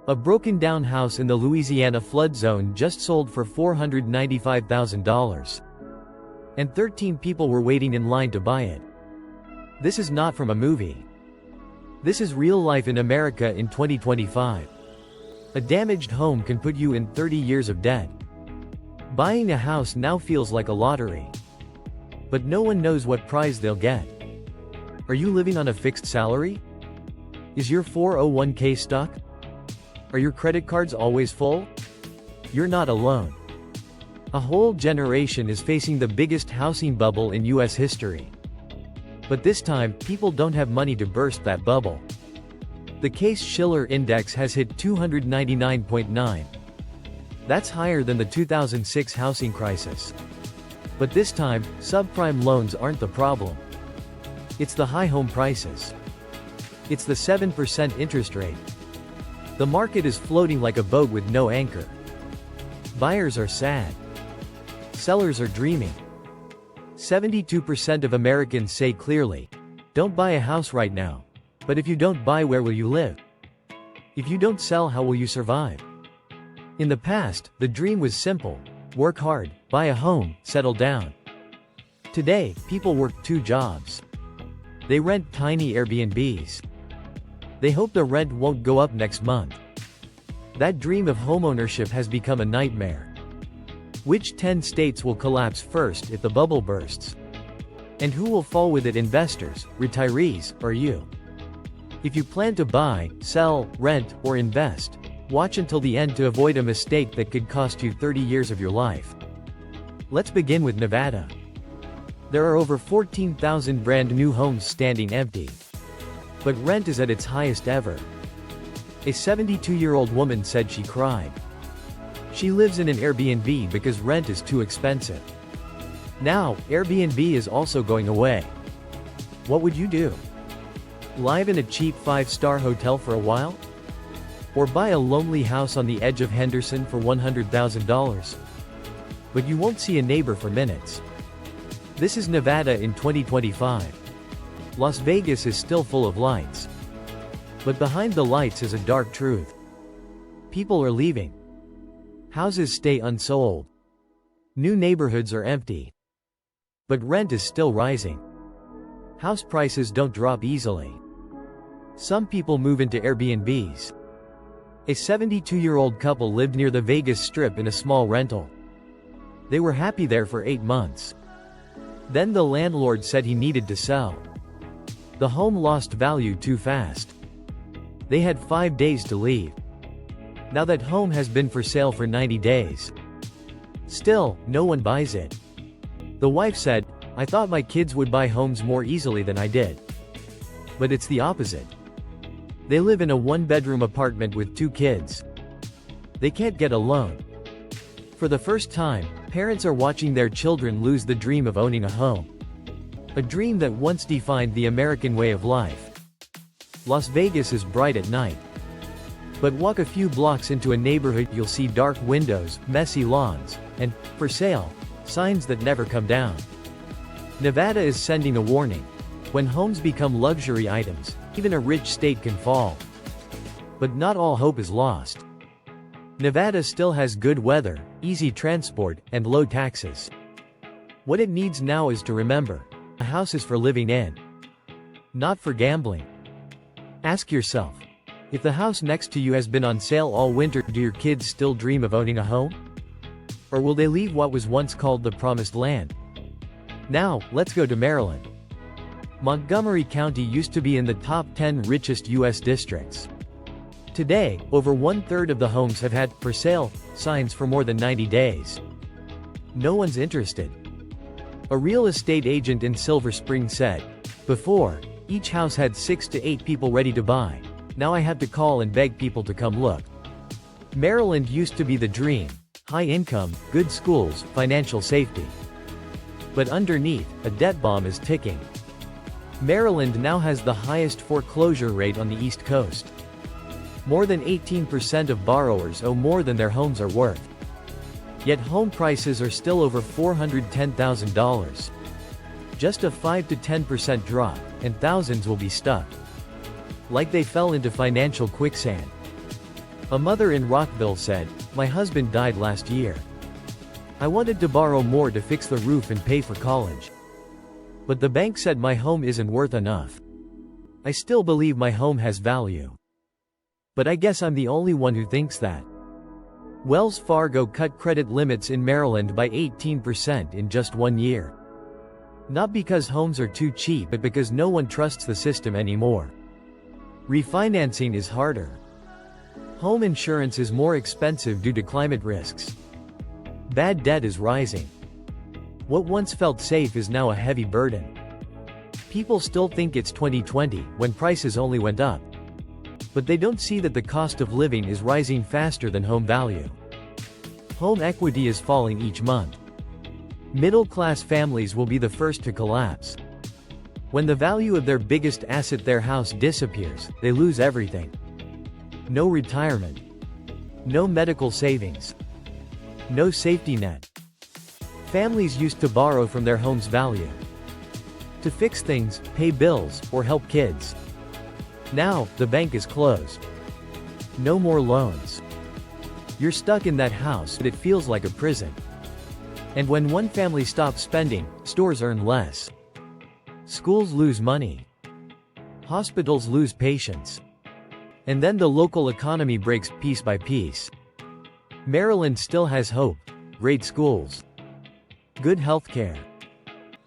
A broken-down house in the Louisiana flood zone just sold for $495,000. And 13 people were waiting in line to buy it. This is not from a movie. This is real life in America in 2025. A damaged home can put you in 30 years of debt. Buying a house now feels like a lottery. But no one knows what prize they'll get. Are you living on a fixed salary? Is your 401k stuck? Are your credit cards always full? You're not alone. A whole generation is facing the biggest housing bubble in US history. But this time, people don't have money to burst that bubble. The Case-Shiller index has hit 299.9. That's higher than the 2006 housing crisis. But this time, subprime loans aren't the problem. It's the high home prices. It's the 7% interest rate. The market is floating like a boat with no anchor. Buyers are sad. Sellers are dreaming. 72% of Americans say clearly, "Don't buy a house right now." But if you don't buy, where will you live? If you don't sell, how will you survive? In the past, the dream was simple: work hard, buy a home, settle down. Today, people work 2 jobs. They rent tiny Airbnbs. They hope the rent won't go up next month. That dream of homeownership has become a nightmare. Which 10 states will collapse first if the bubble bursts? And who will fall with it, investors, retirees, or you? If you plan to buy, sell, rent, or invest, watch until the end to avoid a mistake that could cost you 30 years of your life. Let's begin with Nevada. There are over 14,000 brand new homes standing empty. But rent is at its highest ever. A 72-year-old woman said she cried. She lives in an Airbnb because rent is too expensive. Now, Airbnb is also going away. What would you do? Live in a cheap 5-star hotel for a while? Or buy a lonely house on the edge of Henderson for $100,000? But you won't see a neighbor for minutes. This is Nevada in 2025. Las Vegas is still full of lights. But behind the lights is a dark truth. People are leaving. Houses stay unsold. New neighborhoods are empty. But rent is still rising. House prices don't drop easily. Some people move into Airbnbs. A 72-year-old couple lived near the Vegas Strip in a small rental. They were happy there for 8 months. Then the landlord said he needed to sell. The home lost value too fast. They had 5 days to leave. Now that home has been for sale for 90 days. Still, no one buys it. The wife said, "I thought my kids would buy homes more easily than I did." But it's the opposite. They live in a 1-bedroom apartment with 2 kids. They can't get a loan. For the first time, parents are watching their children lose the dream of owning a home. A dream that once defined the American way of life. Las Vegas is bright at night. But walk a few blocks into a neighborhood, you'll see dark windows, messy lawns, and "for sale" signs that never come down. Nevada is sending a warning. When homes become luxury items, even a rich state can fall. But not all hope is lost. Nevada still has good weather, easy transport, and low taxes. What it needs now is to remember: a house is for living in, not for gambling. Ask yourself, if the house next to you has been on sale all winter, do your kids still dream of owning a home? Or will they leave what was once called the promised land? Now, let's go to Maryland. Montgomery County used to be in the top 10 richest U.S. districts. Today, over 1/3 of the homes have had "for sale" signs for more than 90 days. No one's interested. A real estate agent in Silver Spring said, "Before, each house had 6 to 8 people ready to buy. Now I have to call and beg people to come look." Maryland used to be the dream: high income, good schools, financial safety. But underneath, a debt bomb is ticking. Maryland now has the highest foreclosure rate on the East Coast. More than 18% of borrowers owe more than their homes are worth. Yet home prices are still over $410,000. Just a 5 to 10% drop, and thousands will be stuck. Like they fell into financial quicksand. A mother in Rockville said, "My husband died last year. I wanted to borrow more to fix the roof and pay for college. But the bank said my home isn't worth enough. I still believe my home has value. But I guess I'm the only one who thinks that." Wells Fargo cut credit limits in Maryland by 18% in just 1 year. Not because homes are too cheap, but because no one trusts the system anymore. Refinancing is harder. Home insurance is more expensive due to climate risks. Bad debt is rising. What once felt safe is now a heavy burden. People still think it's 2020, when prices only went up. But they don't see that the cost of living is rising faster than home value. Home equity is falling each month. Middle-class families will be the first to collapse. When the value of their biggest asset, their house, disappears, they lose everything. No retirement. No medical savings. No safety net. Families used to borrow from their home's value to fix things, pay bills, or help kids. Now, the bank is closed. No more loans. You're stuck in that house, but it feels like a prison. And when one family stops spending, stores earn less. Schools lose money. Hospitals lose patients. And then the local economy breaks piece by piece. Maryland still has hope, great schools, good healthcare,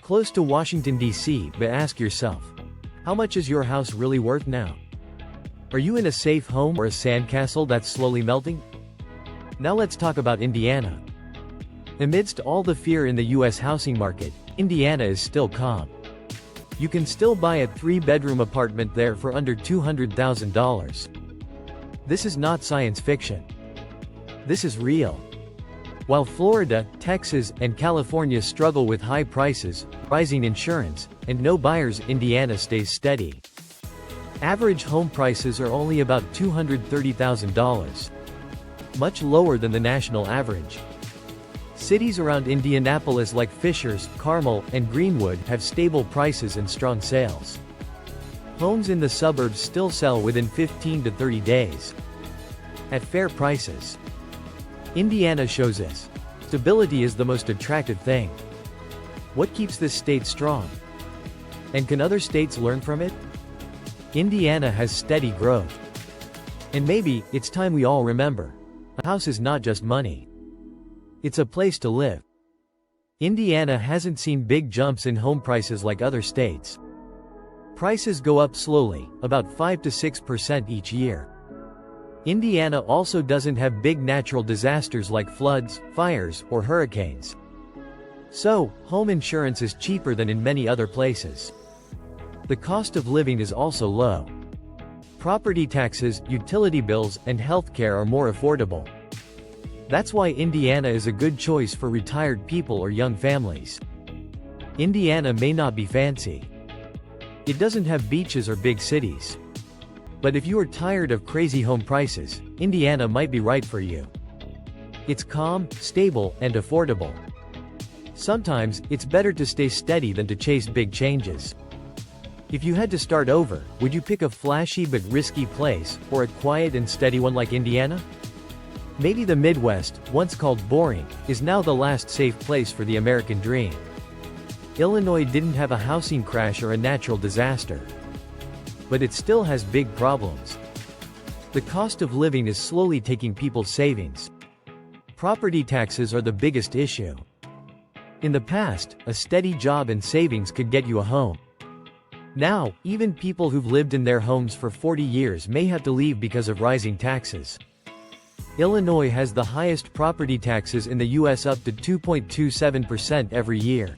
close to Washington, D.C., but ask yourself, how much is your house really worth now? Are you in a safe home or a sandcastle that's slowly melting? Now let's talk about Indiana. Amidst all the fear in the U.S. housing market, Indiana is still calm. You can still buy a 3-bedroom apartment there for under $200,000. This is not science fiction. This is real. While Florida, Texas, and California struggle with high prices, rising insurance, and no buyers, Indiana stays steady. Average home prices are only about $230,000. Much lower than the national average. Cities around Indianapolis like Fishers, Carmel, and Greenwood have stable prices and strong sales. Homes in the suburbs still sell within 15 to 30 days. At fair prices. Indiana shows us. Stability is the most attractive thing. What keeps this state strong? And can other states learn from it? Indiana has steady growth. And maybe, it's time we all remember. A house is not just money. It's a place to live. Indiana hasn't seen big jumps in home prices like other states. Prices go up slowly, about 5 to 6% each year. Indiana also doesn't have big natural disasters like floods, fires, or hurricanes. So, home insurance is cheaper than in many other places. The cost of living is also low. Property taxes, utility bills, and healthcare are more affordable. That's why Indiana is a good choice for retired people or young families. Indiana may not be fancy. It doesn't have beaches or big cities. But if you are tired of crazy home prices, Indiana might be right for you. It's calm, stable, and affordable. Sometimes, it's better to stay steady than to chase big changes. If you had to start over, would you pick a flashy but risky place, or a quiet and steady one like Indiana? Maybe the Midwest, once called boring, is now the last safe place for the American dream. Illinois didn't have a housing crash or a natural disaster. But it still has big problems. The cost of living is slowly taking people's savings. Property taxes are the biggest issue. In the past, a steady job and savings could get you a home. Now, even people who've lived in their homes for 40 years may have to leave because of rising taxes. Illinois has the highest property taxes in the U.S., up to 2.27% every year.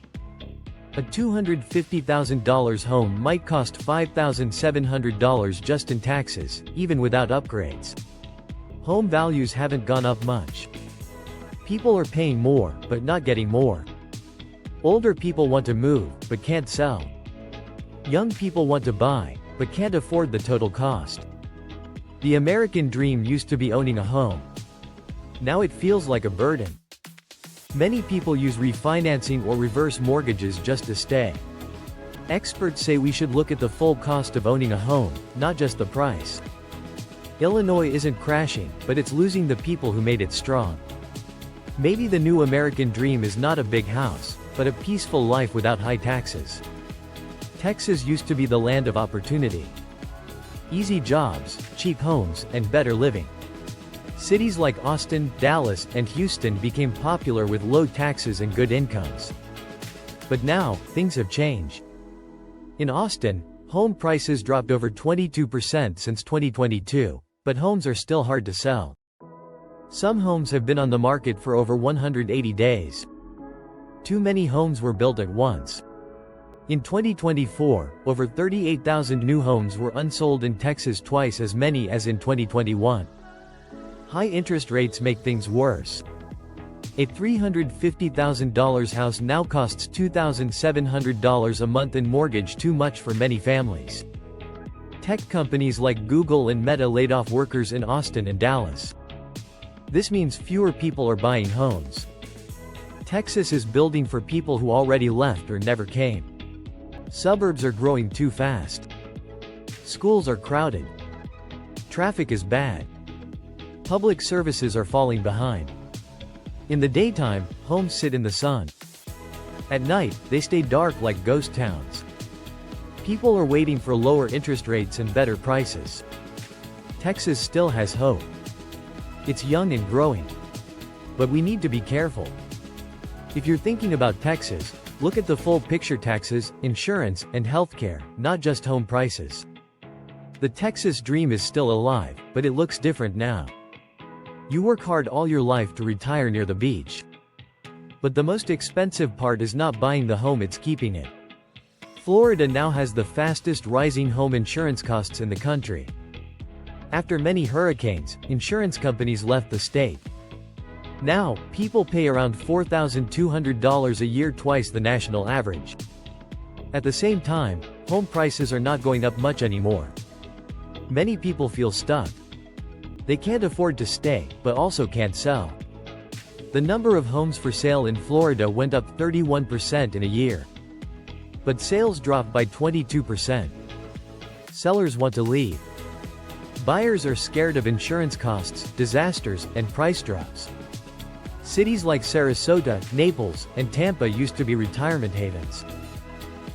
A $250,000 home might cost $5,700 just in taxes, even without upgrades. Home values haven't gone up much. People are paying more, but not getting more. Older people want to move, but can't sell. Young people want to buy, but can't afford the total cost. The American dream used to be owning a home. Now it feels like a burden. Many people use refinancing or reverse mortgages just to stay. Experts say we should look at the full cost of owning a home, not just the price. Illinois isn't crashing, but it's losing the people who made it strong. Maybe the new American dream is not a big house, but a peaceful life without high taxes. Texas used to be the land of opportunity. Easy jobs, cheap homes, and better living. Cities like Austin, Dallas, and Houston became popular with low taxes and good incomes. But now, things have changed. In Austin, home prices dropped over 22% since 2022, but homes are still hard to sell. Some homes have been on the market for over 180 days. Too many homes were built at once. In 2024, over 38,000 new homes were unsold in Texas, twice as many as in 2021. High interest rates make things worse. A $350,000 house now costs $2,700 a month in mortgage, too much for many families. Tech companies like Google and Meta laid off workers in Austin and Dallas. This means fewer people are buying homes. Texas is building for people who already left or never came. Suburbs are growing too fast. Schools are crowded. Traffic is bad. Public services are falling behind. In the daytime, homes sit in the sun. At night, they stay dark like ghost towns. People are waiting for lower interest rates and better prices. Texas still has hope. It's young and growing. But we need to be careful. If you're thinking about Texas, look at the full picture: taxes, insurance, and healthcare, not just home prices. The Texas dream is still alive, but it looks different now. You work hard all your life to retire near the beach. But the most expensive part is not buying the home, it's keeping it. Florida now has the fastest rising home insurance costs in the country. After many hurricanes, insurance companies left the state. Now, people pay around $4,200 a year, twice the national average. At the same time, home prices are not going up much anymore. Many people feel stuck. They can't afford to stay, but also can't sell. The number of homes for sale in Florida went up 31% in a year. But sales dropped by 22%. Sellers want to leave. Buyers are scared of insurance costs, disasters, and price drops. Cities like Sarasota, Naples, and Tampa used to be retirement havens.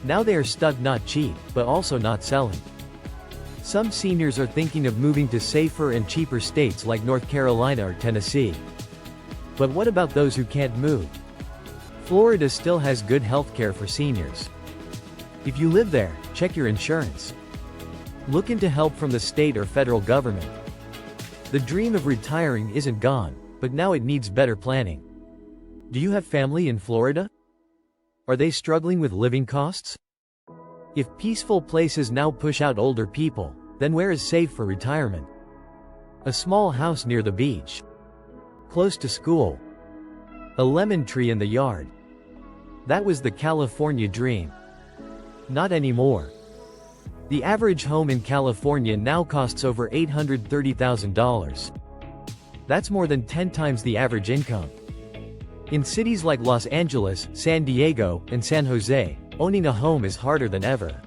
Now they are stuck, not cheap, but also not selling. Some seniors are thinking of moving to safer and cheaper states like North Carolina or Tennessee. But what about those who can't move? Florida still has good health care for seniors. If you live there, check your insurance. Look into help from the state or federal government. The dream of retiring isn't gone, but now it needs better planning. Do you have family in Florida? Are they struggling with living costs? If peaceful places now push out older people, then where is safe for retirement? A small house near the beach. Close to school. A lemon tree in the yard. That was the California dream. Not anymore. The average home in California now costs over $830,000. That's more than 10 times the average income. In cities like Los Angeles, San Diego, and San Jose, owning a home is harder than ever.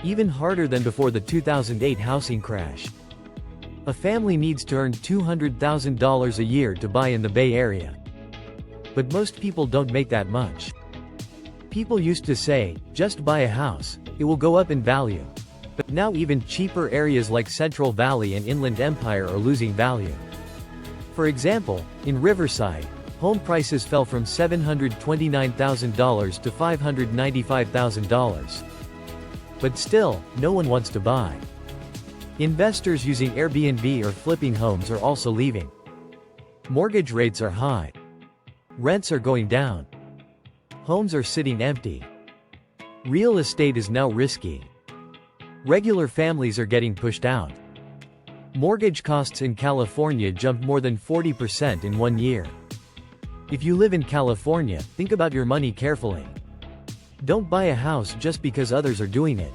Even harder than before the 2008 housing crash. A family needs to earn $200,000 a year to buy in the Bay Area. But most people don't make that much. People used to say, just buy a house, it will go up in value. But now even cheaper areas like Central Valley and Inland Empire are losing value. For example, in Riverside, home prices fell from $729,000 to $595,000. But still, no one wants to buy. Investors using Airbnb or flipping homes are also leaving. Mortgage rates are high. Rents are going down. Homes are sitting empty. Real estate is now risky. Regular families are getting pushed out. Mortgage costs in California jumped more than 40% in 1 year. If you live in California, think about your money carefully. Don't buy a house just because others are doing it.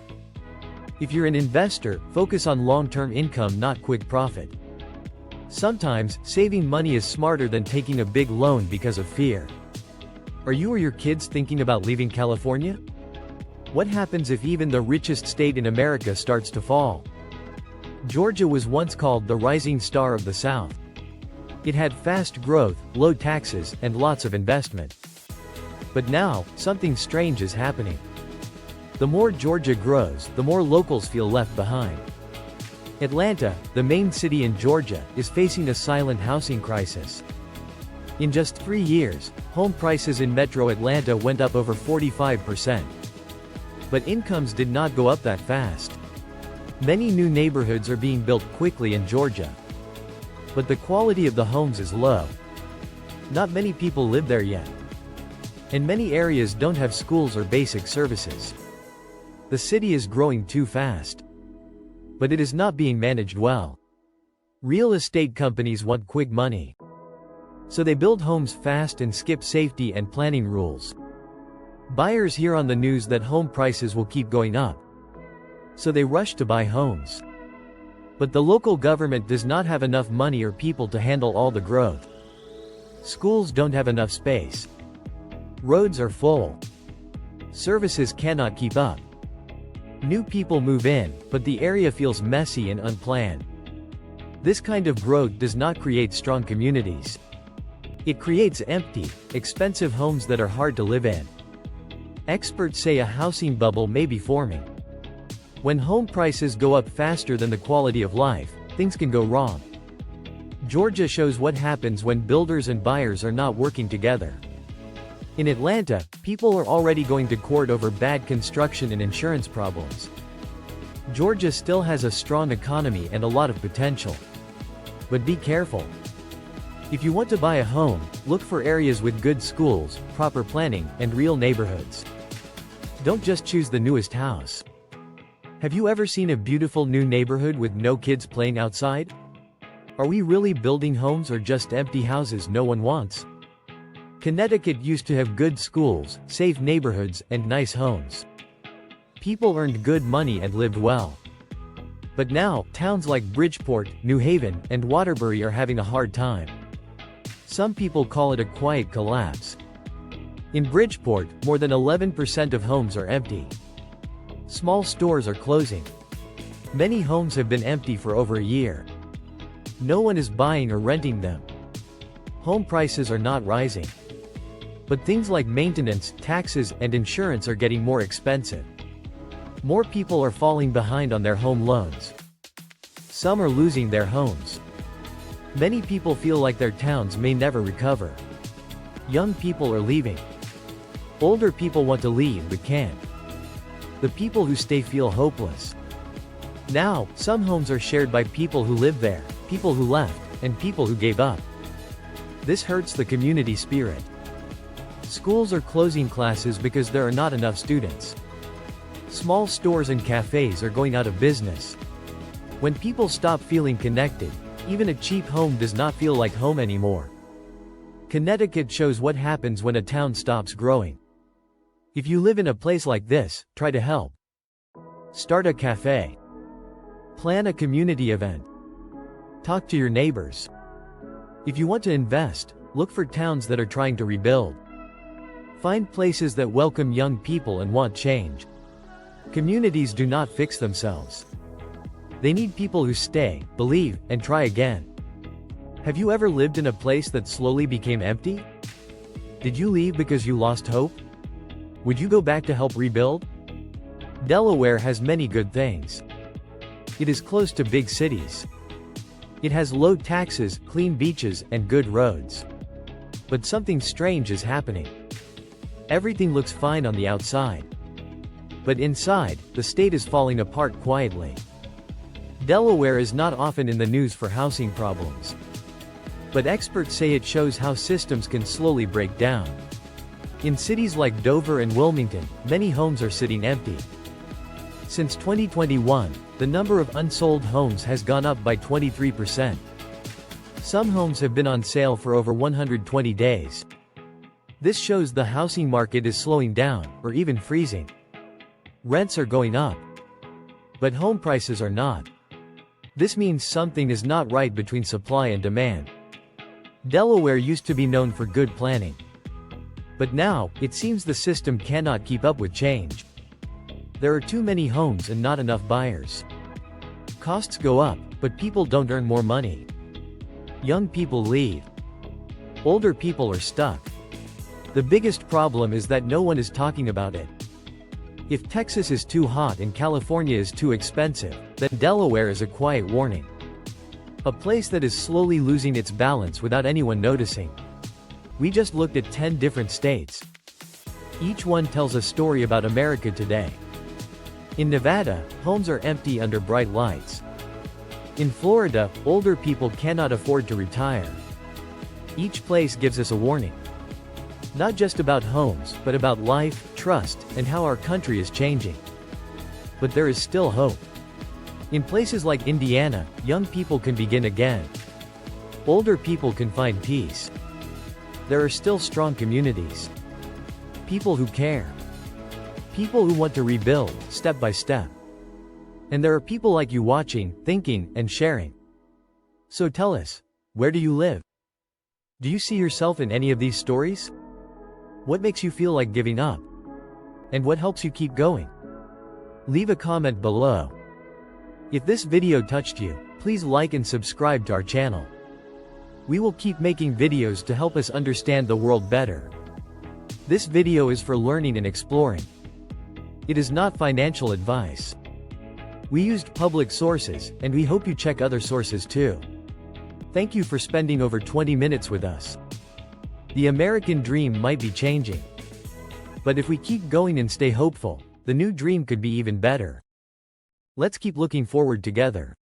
If you're an investor, focus on long-term income, not quick profit. Sometimes, saving money is smarter than taking a big loan because of fear. Are you or your kids thinking about leaving California? What happens if even the richest state in America starts to fall? Georgia was once called the rising star of the South. It had fast growth, low taxes, and lots of investment. But now, something strange is happening. The more Georgia grows, the more locals feel left behind. Atlanta, the main city in Georgia, is facing a silent housing crisis. In just 3 years, home prices in metro Atlanta went up over 45%. But incomes did not go up that fast. Many new neighborhoods are being built quickly in Georgia. But the quality of the homes is low. Not many people live there yet. And many areas don't have schools or basic services. The city is growing too fast. But it is not being managed well. Real estate companies want quick money. So they build homes fast and skip safety and planning rules. Buyers hear on the news that home prices will keep going up. So they rush to buy homes. But the local government does not have enough money or people to handle all the growth. Schools don't have enough space. Roads are full. Services cannot keep up. New people move in, but the area feels messy and unplanned. This kind of growth does not create strong communities. It creates empty, expensive homes that are hard to live in. Experts say a housing bubble may be forming. When home prices go up faster than the quality of life, things can go wrong. Georgia shows what happens when builders and buyers are not working together. In Atlanta, people are already going to court over bad construction and insurance problems. Georgia still has a strong economy and a lot of potential. But be careful. If you want to buy a home, look for areas with good schools, proper planning, and real neighborhoods. Don't just choose the newest house. Have you ever seen a beautiful new neighborhood with no kids playing outside? Are we really building homes or just empty houses no one wants? Connecticut used to have good schools, safe neighborhoods, and nice homes. People earned good money and lived well. But now, towns like Bridgeport, New Haven, and Waterbury are having a hard time. Some people call it a quiet collapse. In Bridgeport, more than 11% of homes are empty. Small stores are closing. Many homes have been empty for over a year. No one is buying or renting them. Home prices are not rising. But things like maintenance, taxes, and insurance are getting more expensive. More people are falling behind on their home loans. Some are losing their homes. Many people feel like their towns may never recover. Young people are leaving. Older people want to leave but can't. The people who stay feel hopeless. Now, some homes are shared by people who live there, people who left, and people who gave up. This hurts the community spirit. Schools are closing classes because there are not enough students. Small stores and cafes are going out of business. When people stop feeling connected, even a cheap home does not feel like home anymore. Connecticut shows what happens when a town stops growing. If you live in a place like this, try to help. Start a cafe. Plan a community event. Talk to your neighbors. If you want to invest, look for towns that are trying to rebuild. Find places that welcome young people and want change. Communities do not fix themselves. They need people who stay, believe, and try again. Have you ever lived in a place that slowly became empty? Did you leave because you lost hope? Would you go back to help rebuild? Delaware has many good things. It is close to big cities. It has low taxes, clean beaches, and good roads. But something strange is happening. Everything looks fine on the outside. But inside, the state is falling apart quietly. Delaware is not often in the news for housing problems. But experts say it shows how systems can slowly break down. In cities like Dover and Wilmington, many homes are sitting empty. Since 2021, the number of unsold homes has gone up by 23%. Some homes have been on sale for over 120 days. This shows the housing market is slowing down, or even freezing. Rents are going up. But home prices are not. This means something is not right between supply and demand. Delaware used to be known for good planning. But now, it seems the system cannot keep up with change. There are too many homes and not enough buyers. Costs go up, but people don't earn more money. Young people leave. Older people are stuck. The biggest problem is that no one is talking about it. If Texas is too hot and California is too expensive, then Delaware is a quiet warning. A place that is slowly losing its balance without anyone noticing. We just looked at 10 different states. Each one tells a story about America today. In Nevada, homes are empty under bright lights. In Florida, older people cannot afford to retire. Each place gives us a warning. Not just about homes, but about life, trust, and how our country is changing. But there is still hope. In places like Indiana, young people can begin again. Older people can find peace. There are still strong communities. People who care. People who want to rebuild, step by step. And there are people like you watching, thinking, and sharing. So tell us, where do you live? Do you see yourself in any of these stories? What makes you feel like giving up? And what helps you keep going? Leave a comment below. If this video touched you, please like and subscribe to our channel. We will keep making videos to help us understand the world better. This video is for learning and exploring. It is not financial advice. We used public sources, and we hope you check other sources too. Thank you for spending over 20 minutes with us. The American dream might be changing. But if we keep going and stay hopeful, the new dream could be even better. Let's keep looking forward together.